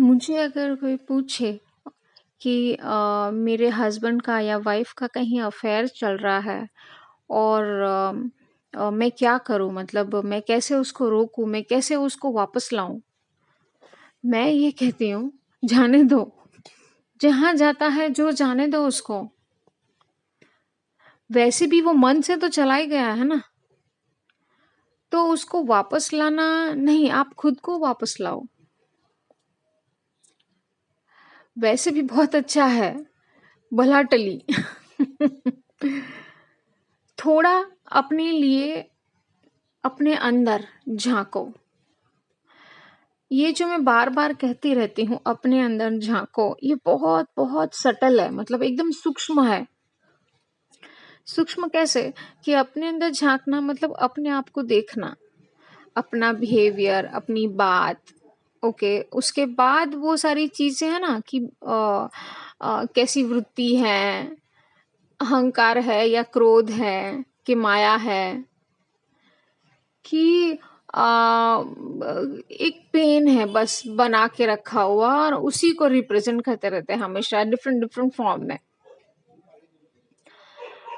मुझे अगर कोई पूछे कि मेरे हस्बैंड का या वाइफ का कहीं अफेयर चल रहा है और मैं क्या करूं, मतलब मैं कैसे उसको रोकूं, मैं कैसे उसको वापस लाऊं। मैं ये कहती हूँ, जाने दो। जहां जाता है जो जाने दो उसको। वैसे भी वो मन से तो चला ही गया है ना, तो उसको वापस लाना नहीं, आप खुद को वापस लाओ। वैसे भी बहुत अच्छा है, भला टली। थोड़ा अपने लिए अपने अंदर झांको। ये जो मैं बार बार कहती रहती हूँ, अपने अंदर झांको, ये बहुत बहुत सटल है, मतलब एकदम सूक्ष्म है। सूक्ष्म कैसे? कि अपने अंदर झांकना मतलब अपने आप को देखना, अपना बिहेवियर, अपनी बात। ओके, उसके बाद वो सारी चीजें है ना कि कैसी वृत्ति है, अहंकार है या क्रोध है कि माया है, कि एक पेन है बस बना के रखा हुआ, और उसी को रिप्रेजेंट करते रहते हैं हमेशा डिफरेंट डिफरेंट फॉर्म में।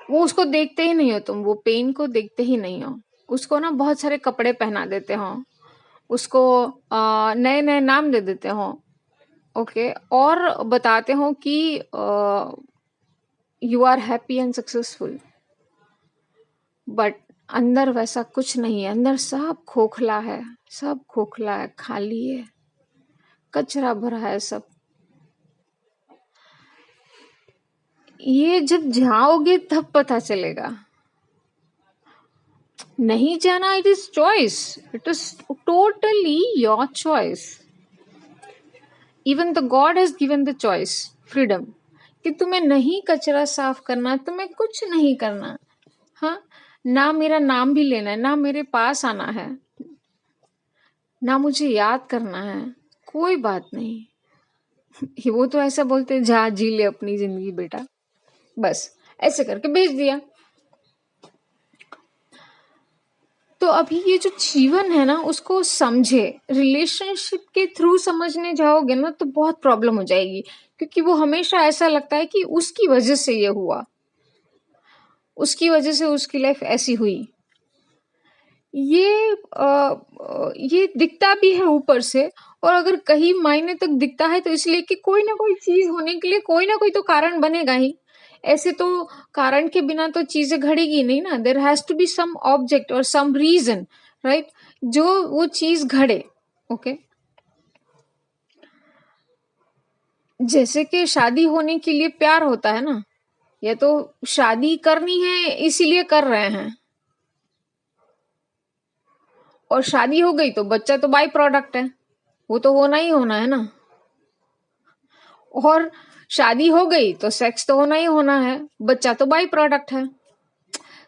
वो उसको देखते ही नहीं हो, तुम वो पेन को देखते ही नहीं हो। उसको ना बहुत सारे कपड़े पहना देते हो, उसको नए नए नाम दे देते हो। ओके, और बताते हो कि you are happy and successful, but अंदर वैसा कुछ नहीं है। अंदर सब खोखला है, सब खोखला है, खाली है, कचरा भरा है सब। ये जब जाओगे तब पता चलेगा। नहीं जाना, it is choice, it is totally your choice. Even the God has given the choice, freedom, कि तुम्हें नहीं कचरा साफ करना, तुम्हें कुछ नहीं करना। हाँ, ना मेरा नाम भी लेना है, ना मेरे पास आना है, ना मुझे याद करना है, कोई बात नहीं। वो तो ऐसा बोलते, जा जी ले अपनी जिंदगी बेटा, बस ऐसे करके भेज दिया। तो अभी ये जो जीवन है ना, उसको समझे। रिलेशनशिप के थ्रू समझने जाओगे ना तो बहुत प्रॉब्लम हो जाएगी, क्योंकि वो हमेशा ऐसा लगता है कि उसकी वजह से ये हुआ, उसकी वजह से उसकी लाइफ ऐसी हुई। ये दिखता भी है ऊपर से, और अगर कहीं मायने तक दिखता है तो इसलिए कि कोई ना कोई चीज होने के लिए कोई ना कोई तो कारण बनेगा ही। ऐसे तो कारण के बिना तो चीजें घड़ेगी नहीं ना, there has to be some object और सम रीजन, राइट, जो वो चीज घड़े। ओके, जैसे कि शादी होने के लिए प्यार होता है ना, या तो शादी करनी है इसीलिए कर रहे हैं, और शादी हो गई तो बच्चा तो बाई प्रोडक्ट है, वो तो होना ही होना है ना। और शादी हो गई तो सेक्स तो होना ही होना है, बच्चा तो बाई प्रोडक्ट है।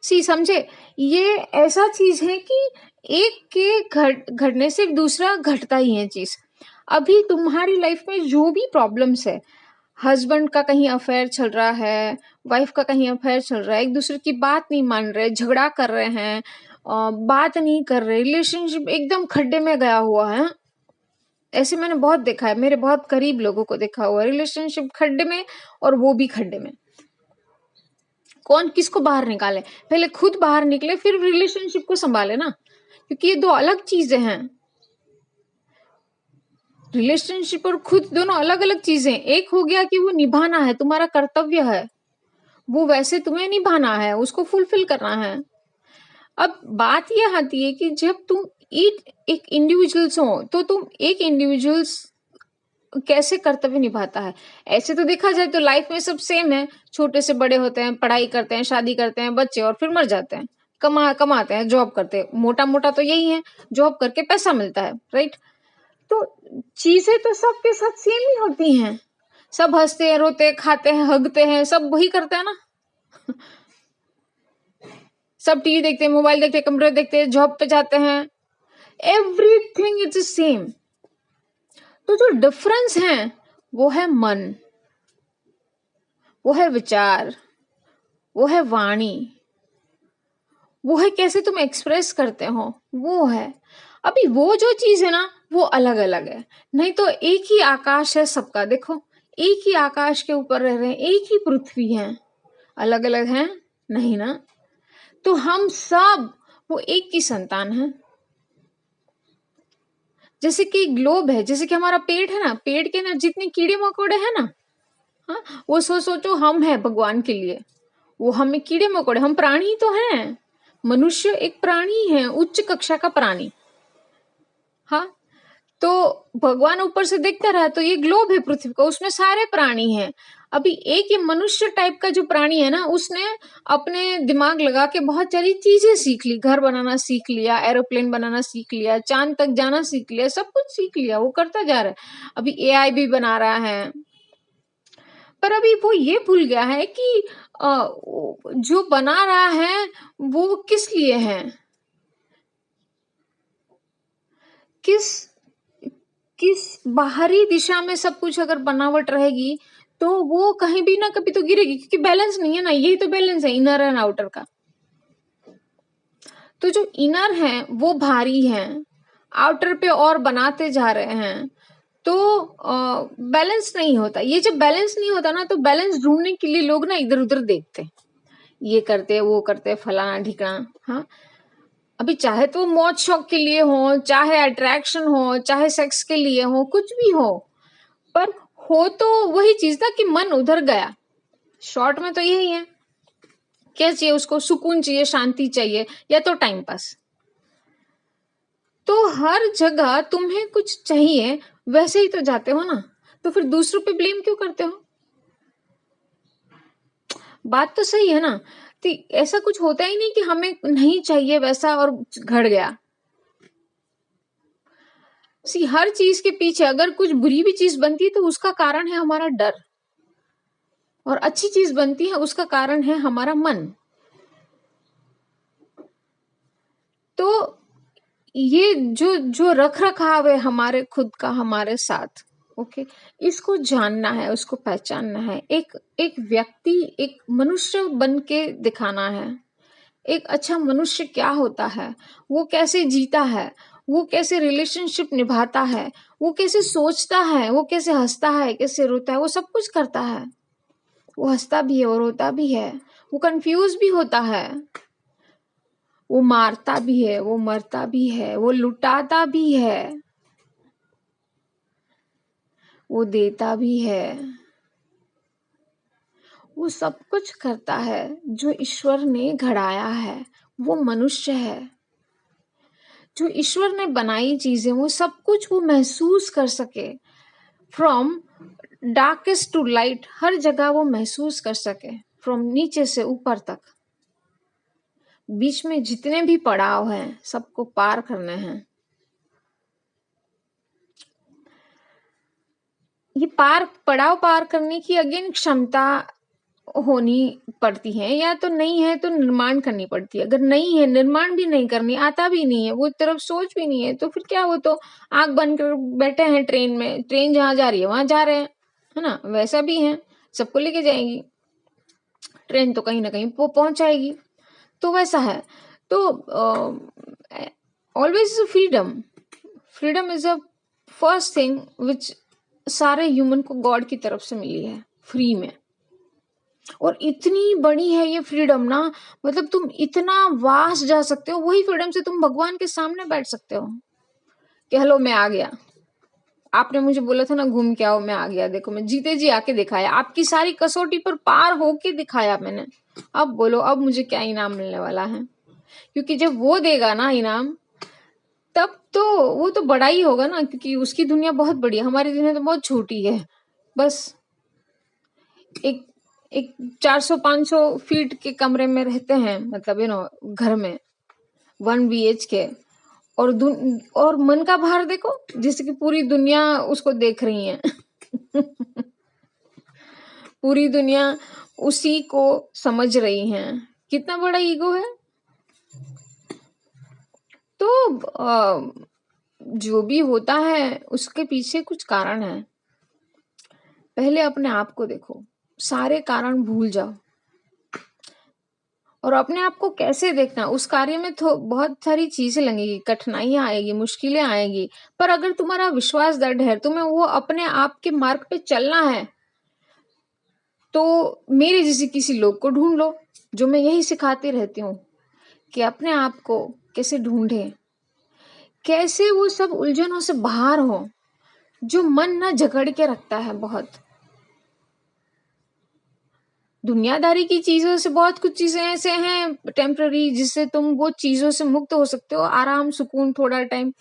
सी समझे, ये ऐसा चीज है कि एक के घटने से दूसरा घटता ही है चीज। अभी तुम्हारी लाइफ में जो भी प्रॉब्लम्स है, हस्बैंड का कहीं अफेयर चल रहा है, वाइफ का कहीं अफेयर चल रहा है, एक दूसरे की बात नहीं मान रहे, झगड़ा कर रहे हैं, बात नहीं कर रहे, रिलेशनशिप एकदम खड्डे में गया हुआ है। ऐसे मैंने बहुत देखा है, मेरे बहुत करीब लोगों को देखा हुआ है, रिलेशनशिप खड्डे में, और वो भी खड्डे में। कौन किसको बाहर निकाले? पहले खुद बाहर निकले, फिर रिलेशनशिप को संभाले ना, क्योंकि ये दो अलग चीजें हैं। रिलेशनशिप और खुद दोनों अलग अलग चीजें। एक हो गया कि वो निभाना है, तुम्हारा कर्तव्य है, वो वैसे तुम्हें निभाना है, उसको फुलफिल करना है। अब बात यह आती है कि जब तुम एक इंडिविजुअल्स हो, तो तुम एक इंडिविजुअल्स कैसे कर्तव्य निभाता है। ऐसे तो देखा जाए तो लाइफ में सब सेम है, छोटे से बड़े होते हैं, पढ़ाई करते हैं, शादी करते हैं, बच्चे, और फिर मर जाते हैं। कमाते हैं, जॉब करते हैं, मोटा मोटा तो यही है, जॉब करके पैसा मिलता है, राइट। तो चीजें तो सबके साथ सेम ही होती हैं। सब हंसते हैं, रोते हैं, खाते हैं, हगते हैं, सब वही करते हैं ना। सब टीवी देखते हैं, मोबाइल देखते हैं, कंप्यूटर देखते हैं, जॉब पे जाते हैं, एवरीथिंग इज सेम। तो जो डिफरेंस है वो है मन, वो है विचार, वो है वाणी, वो है कैसे तुम एक्सप्रेस करते हो, वो है। अभी वो जो चीज है ना वो अलग अलग है, नहीं तो एक ही आकाश है सबका। देखो एक ही आकाश के ऊपर रह रहे हैं, एक ही पृथ्वी है, अलग अलग है नहीं ना। तो हम सब वो एक की संतान है। जैसे कि ग्लोब है, जैसे कि हमारा पेट है ना, पेट के अंदर जितने कीड़े मकोड़े हैं ना, हाँ, वो सोचो हम है भगवान के लिए, वो हमें कीड़े मकोड़े, हम प्राणी तो हैं। मनुष्य एक प्राणी है, उच्च कक्षा का प्राणी। हाँ, तो भगवान ऊपर से देखता रहा, तो ये ग्लोब है पृथ्वी का, उसमें सारे प्राणी हैं। अभी एक ये मनुष्य टाइप का जो प्राणी है ना, उसने अपने दिमाग लगा के बहुत सारी चीजें सीख ली, घर बनाना सीख लिया, एरोप्लेन बनाना सीख लिया, चांद तक जाना सीख लिया, सब कुछ सीख लिया, वो करता जा रहा है। अभी एआई भी बना रहा है, पर अभी वो ये भूल गया है कि जो बना रहा है वो किस लिए है, किस किस बाहरी दिशा में सब कुछ अगर बनावट रहेगी तो वो कहीं भी ना कभी तो गिरेगी, क्योंकि बैलेंस नहीं है ना। यही तो बैलेंस है इनर एंड आउटर का। तो जो इनर है वो भारी है, आउटर पे और बनाते जा रहे हैं, तो बैलेंस नहीं होता। ये जब बैलेंस नहीं होता ना, तो बैलेंस ढूंढने के लिए लोग ना इधर उधर देखते हैं, ये करते वो करते फलाना ढिकना। हाँ, अभी चाहे तो मौज शौक के लिए हो, चाहे अट्रैक्शन हो, चाहे सेक्स के लिए हो, कुछ भी हो, पर हो तो वही चीज ना कि मन उधर गया। शॉर्ट में तो यही है, क्या चाहिए उसको, सुकून चाहिए, शांति चाहिए, या तो टाइम पास। तो हर जगह तुम्हें कुछ चाहिए, वैसे ही तो जाते हो ना, तो फिर दूसरों पे ब्लेम क्यों करते हो? बात तो सही है ना। तो ऐसा कुछ होता ही नहीं कि हमें नहीं चाहिए वैसा और घट गया। सी हर चीज के पीछे अगर कुछ बुरी भी चीज बनती है तो उसका कारण है हमारा डर, और अच्छी चीज बनती है उसका कारण है हमारा मन। तो ये जो जो रख रखाव है हमारे खुद का हमारे साथ, ओके, इसको जानना है, उसको पहचानना है। एक एक व्यक्ति, एक मनुष्य बन के दिखाना है। एक अच्छा मनुष्य क्या होता है, वो कैसे जीता है, वो कैसे रिलेशनशिप निभाता है, वो कैसे सोचता है, वो कैसे हंसता है, कैसे रोता है, वो सब कुछ करता है। वो हंसता भी है, वो रोता भी है, वो कंफ्यूज भी होता है, वो मारता भी है, वो मरता भी है, वो लुटाता भी है, वो देता भी है। वो सब कुछ करता है जो ईश्वर ने घड़ाया है। वो मनुष्य है, जो ईश्वर ने बनाई चीजें, वो सब कुछ वो महसूस कर सके। फ्रॉम डार्केस्ट टू लाइट, हर जगह वो महसूस कर सके, फ्रॉम नीचे से ऊपर तक। बीच में जितने भी पड़ाव हैं सबको पार करने हैं। ये पड़ाव पार करने की अगेन क्षमता होनी पड़ती है, या तो नहीं है तो निर्माण करनी पड़ती है। अगर नहीं है, निर्माण भी नहीं करनी आता भी नहीं है, वो तरफ सोच भी नहीं है, तो फिर क्या, वो तो आंख बंद कर बैठे हैं ट्रेन में, ट्रेन जहां जा रही है वहां जा रहे हैं, है ना। वैसा भी है, सबको लेके जाएगी ट्रेन, तो कहीं ना कहीं पहुंचाएगी, तो वैसा है। तो always freedom, freedom is a first thing which सारे ह्यूमन को गॉड की तरफ से मिली है, फ्री में। और इतनी बड़ी है ये फ्रीडम ना, मतलब तुम इतना वास्ट जा सकते हो। वही फ्रीडम से तुम भगवान के सामने बैठ सकते हो कि हेलो मैं आ गया, आपने मुझे बोला था ना घूम के आओ, मैं आ गया, देखो मैं जीते जी आके दिखाया, आपकी सारी कसौटी पर पार होके दिखाया मैंने। अब बोलो अब मुझे क्या इनाम मिलने वाला है, क्योंकि जब वो देगा ना इनाम, तब तो वो तो बड़ा ही होगा ना, क्योंकि उसकी दुनिया बहुत बड़ी है, हमारी दुनिया तो बहुत छोटी है। बस एक एक 400-500 फीट के कमरे में रहते हैं, मतलब घर में 1 BHK। और मन का भार देखो, जैसे कि पूरी दुनिया उसको देख रही है। पूरी दुनिया उसी को समझ रही है, कितना बड़ा ईगो है। तो जो भी होता है उसके पीछे कुछ कारण है। पहले अपने आप को देखो, सारे कारण भूल जाओ, और अपने आप को कैसे देखना, उस कार्य में तो बहुत सारी चीज़ें लगेंगी, कठिनाइयाँ आएगी, मुश्किलें आएगी, पर अगर तुम्हारा विश्वास दृढ़ है, तुम्हें वो अपने आप के मार्ग पे चलना है, तो मेरे जैसे किसी लोग को ढूँढ लो, जो मैं यही सिखाती रहती हूँ कि अपने आप को कैसे ढूँढें, कैसे वो सब उलझनों से बाहर हो, जो मन ना जकड़ के रखता है बहुत। दुनियादारी की चीज़ों से बहुत कुछ चीज़ें ऐसे हैं टेम्पररी, जिससे तुम वो चीज़ों से मुक्त हो सकते हो, आराम, सुकून, थोड़ा टाइम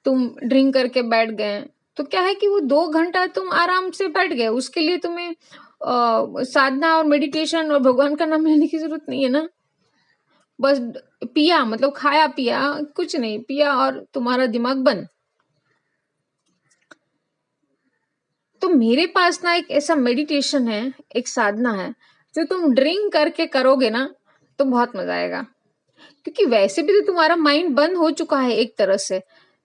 तुम ड्रिंक करके बैठ गए, तो क्या है कि वो 2 घंटा तुम आराम से बैठ गए, उसके लिए तुम्हें साधना और मेडिटेशन और भगवान का नाम लेने की ज़रूरत नहीं है ना। बस पिया, मतलब खाया-पिया, कुछ नहीं, पिया और तुम्हारा दिमाग बंद। तो मेरे पास ना एक ऐसा मेडिटेशन है, एक साधना है, जो तुम ड्रिंक करके करोगे ना, तो बहुत मज़ा आएगा। क्योंकि वैसे भी तो तुम्हारा माइंड बंद हो चुका है एक तरह से,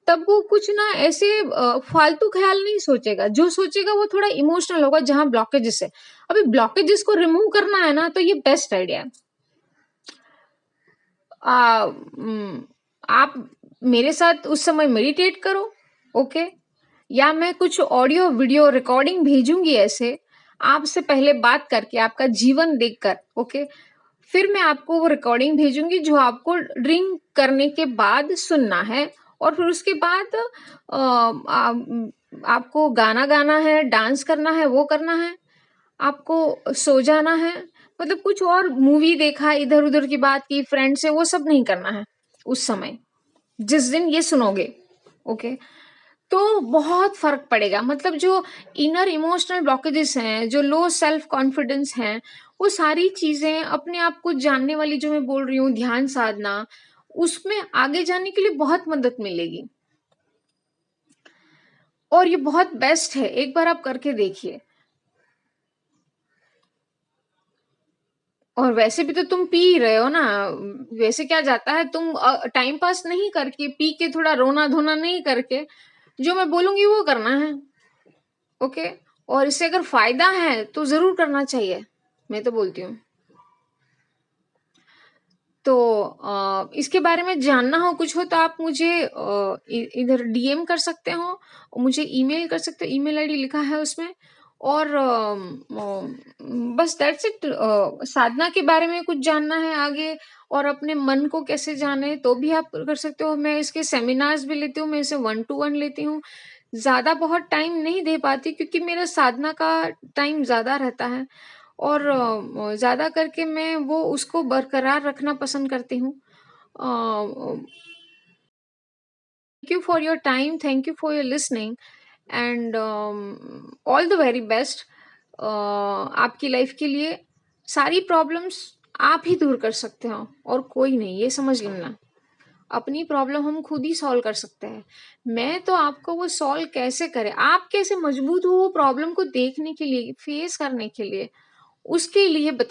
तब वो कुछ ना ऐसे फालतू ख़्याल नहीं सोचेगा, जो सोचेगा वो थोड़ा इमोशनल होगा, जहाँ ब्लॉकेजेस है। अभी ब्लॉकेजेस को रिमूव करना है ना, तो ये बेस्ट आइडिया है। आप मेरे साथ उस समय मेडिटेट करो, ओके? या मैं कुछ ऑडियो वीडियो रिकॉर्डिंग भेजूंगी ऐसे, आपसे पहले बात करके, आपका जीवन देखकर, ओके? फिर मैं आपको वो रिकॉर्डिंग भेजूंगी, जो आपको ड्रिंक करने के बाद सुनना है, और फिर उसके बाद आपको गाना गाना है, डांस करना है, वो करना है, आपको सो जाना है। मतलब कुछ और मूवी देखा, इधर उधर की बात की फ्रेंड से, वो सब नहीं करना है उस समय, जिस दिन ये सुनोगे, ओके? तो बहुत फर्क पड़ेगा। मतलब जो इनर इमोशनल ब्लॉकेजेस हैं, जो लो सेल्फ कॉन्फिडेंस हैं, वो सारी चीजें अपने आप को जानने वाली, जो मैं बोल रही हूँ ध्यान साधना, उसमें आगे जाने के लिए बहुत मदद मिलेगी। और ये बहुत बेस्ट है, एक बार आप करके देखिए। और वैसे भी तो तुम पी ही रहे हो ना, वैसे क्या जाता है, तुम टाइम पास नहीं करके, पी के थोड़ा रोना धोना नहीं करके, जो मैं बोलूंगी वो करना है, ओके? और इससे अगर फायदा है तो जरूर करना चाहिए, मैं तो बोलती हूँ। तो इसके बारे में जानना हो, कुछ हो, तो आप मुझे इधर डीएम कर सकते हो, और मुझे ईमेल कर सकते हो, ईमेल आईडी लिखा है उसमें। और बस दैट्स इट। साधना के बारे में कुछ जानना है आगे, और अपने मन को कैसे जाने, तो भी आप कर सकते हो। मैं इसके सेमिनार्स भी लेती हूँ, मैं इसे 1 to 1 लेती हूँ। ज़्यादा बहुत टाइम नहीं दे पाती, क्योंकि मेरा साधना का टाइम ज़्यादा रहता है, और ज़्यादा करके मैं वो उसको बरकरार रखना पसंद करती हूँ। Thank you for your time, thank you for your listening, and all the very best आपकी लाइफ के लिए। सारी प्रॉब्लम्स आप ही दूर कर सकते हो, और कोई नहीं, ये समझ लेना। अपनी प्रॉब्लम हम खुद ही सॉल्व कर सकते हैं। मैं तो आपको वो सॉल्व कैसे करें, आप कैसे मजबूत हो वो प्रॉब्लम को देखने के लिए, फेस करने के लिए, उसके लिए बता